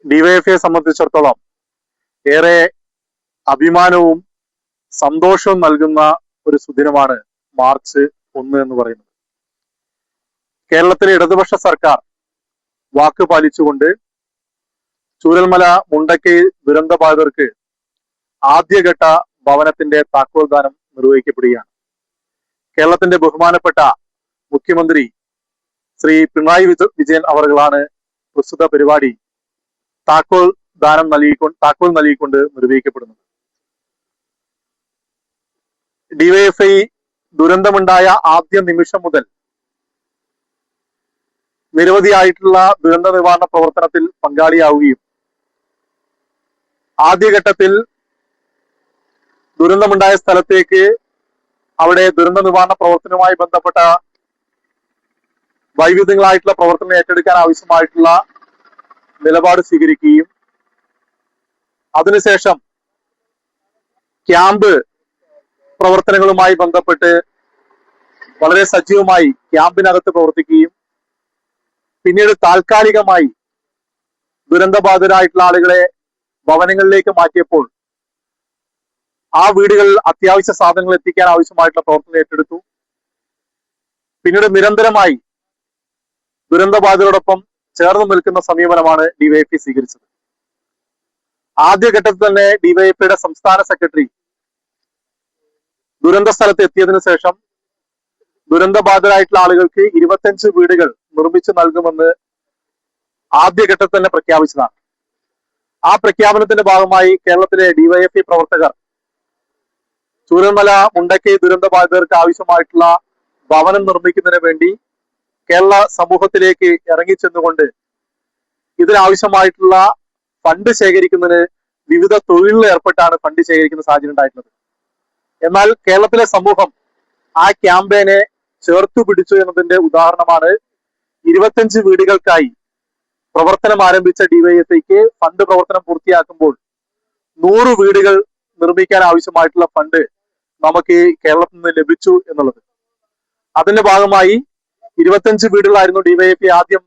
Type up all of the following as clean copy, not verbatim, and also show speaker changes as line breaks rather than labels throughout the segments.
ഡിവൈഎഫ്ഐയെ സംബന്ധിച്ചിടത്തോളം ഏറെ അഭിമാനവും സന്തോഷവും നൽകുന്ന ഒരു സുദിനമാണ് മാർച്ച് 1 എന്ന് പറയുന്നത്. കേരളത്തിലെ ഇടതുപക്ഷ സർക്കാർ വാക്ക് പാലിച്ചുകൊണ്ട് ചൂരൽമല മുണ്ടക്കൈ ദുരന്തബാധിതർക്ക് ആദ്യഘട്ട ഭവനത്തിന്റെ താക്കോൽദാനം നിർവഹിക്കപ്പെടുകയാണ്. കേരളത്തിന്റെ ബഹുമാനപ്പെട്ട മുഖ്യമന്ത്രി ശ്രീ പിണറായി വിജയൻ അവറുകളാണ് പ്രസ്തുത പരിപാടി താക്കോൽ നൽകിക്കൊണ്ട് നിർവഹിക്കപ്പെടുന്നത്. ഡിവൈഎഫ്ഐ ദുരന്തമുണ്ടായ ആദ്യ നിമിഷം മുതൽ നിരവധിയായിട്ടുള്ള ദുരന്ത നിവാരണ പ്രവർത്തനത്തിൽ പങ്കാളിയാവുകയും ആദ്യഘട്ടത്തിൽ ദുരന്തമുണ്ടായ സ്ഥലത്തേക്ക് അവിടെ ദുരന്ത നിവാരണ പ്രവർത്തനവുമായി ബന്ധപ്പെട്ട വൈവിധ്യങ്ങളായിട്ടുള്ള പ്രവർത്തനം ഏറ്റെടുക്കാൻ ആവശ്യമായിട്ടുള്ള നിലപാട് സ്വീകരിക്കുകയും അതിനുശേഷം ക്യാമ്പ് പ്രവർത്തനങ്ങളുമായി ബന്ധപ്പെട്ട് വളരെ സജീവമായി ക്യാമ്പിനകത്ത് പ്രവർത്തിക്കുകയും പിന്നീട് താൽക്കാലികമായി ദുരന്തബാധിതരായിട്ടുള്ള ആളുകളെ ഭവനങ്ങളിലേക്ക് മാറ്റിയപ്പോൾ ആ വീടുകളിൽ അത്യാവശ്യ സാധനങ്ങൾ എത്തിക്കാൻ ആവശ്യമായിട്ടുള്ള പ്രവർത്തനം ഏറ്റെടുത്തു. പിന്നീട് നിരന്തരമായി ദുരന്തബാധിതരോടൊപ്പം ചേർന്ന് നിൽക്കുന്ന സമീപനമാണ് ഡിവൈഎഫ്ഐ സ്വീകരിച്ചത്. ആദ്യഘട്ടത്തിൽ തന്നെ ഡിവൈഎഫ്ഐയുടെ സംസ്ഥാന സെക്രട്ടറി ദുരന്ത സ്ഥലത്ത് എത്തിയതിനു ശേഷം ദുരന്തബാധിതരായിട്ടുള്ള ആളുകൾക്ക് 25 വീടുകൾ നിർമ്മിച്ചു നൽകുമെന്ന് ആദ്യഘട്ടത്തിൽ തന്നെ പ്രഖ്യാപിച്ചതാണ്. ആ പ്രഖ്യാപനത്തിന്റെ ഭാഗമായി കേരളത്തിലെ ഡിവൈഎഫ്ഐ പ്രവർത്തകർ ചൂരൽമല മുണ്ടക്കൈ ദുരന്തബാധിതർക്ക് ആവശ്യമായിട്ടുള്ള ഭവനം നിർമ്മിക്കുന്നതിന് വേണ്ടി കേരള സമൂഹത്തിലേക്ക് ഇറങ്ങിച്ചെന്നുകൊണ്ട് ഇതിനാവശ്യമായിട്ടുള്ള ഫണ്ട് ശേഖരിക്കുന്നതിന് വിവിധ തൊഴിലിൽ ഏർപ്പെട്ടാണ് ഫണ്ട് ശേഖരിക്കുന്ന സാഹചര്യം ഉണ്ടായിട്ടുള്ളത്. എന്നാൽ കേരളത്തിലെ സമൂഹം ആ ക്യാമ്പയിനെ ചേർത്തു പിടിച്ചു എന്നതിന്റെ ഉദാഹരണമാണ് 25 വീടുകൾക്കായി പ്രവർത്തനം ആരംഭിച്ച ഡിവൈഎഫ്ഐക്ക് ഫണ്ട് പ്രവർത്തനം പൂർത്തിയാക്കുമ്പോൾ 100 വീടുകൾ നിർമ്മിക്കാൻ ആവശ്യമായിട്ടുള്ള ഫണ്ട് നമുക്ക് കേരളത്തിൽ നിന്ന് ലഭിച്ചു എന്നുള്ളത്. അതിന്റെ ഭാഗമായി 25 വീടുകളായിരുന്നു ഡിവൈഎഫ്ഐ ആദ്യം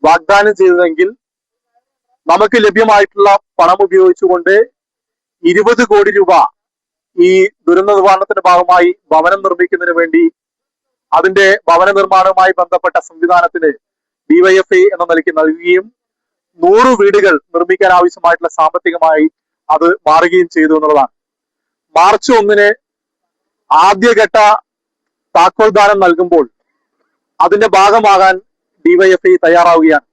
വാഗ്ദാനം ചെയ്തതെങ്കിൽ നമുക്ക് ലഭ്യമായിട്ടുള്ള പണം ഉപയോഗിച്ചുകൊണ്ട് 20 കോടി രൂപ ഈ ദുരന്ത നിവാരണത്തിന്റെ ഭാഗമായി ഭവനം നിർമ്മിക്കുന്നതിന് വേണ്ടി അതിന്റെ ഭവന നിർമ്മാണവുമായി ബന്ധപ്പെട്ട സംവിധാനത്തിന് ഡിവൈഎഫ്ഐ എന്ന നിലയ്ക്ക് നൽകുകയും 100 വീടുകൾ നിർമ്മിക്കാൻ ആവശ്യമായിട്ടുള്ള സാമ്പത്തികമായി അത് മാറുകയും ചെയ്തു എന്നുള്ളതാണ്. മാർച്ച് 1 ആദ്യഘട്ട താക്കോൽദാനം നൽകുമ്പോൾ അതിന്റെ ഭാഗമാകാൻ ഡിവൈഎഫ്ഐ തയ്യാറാവുകയാണ്.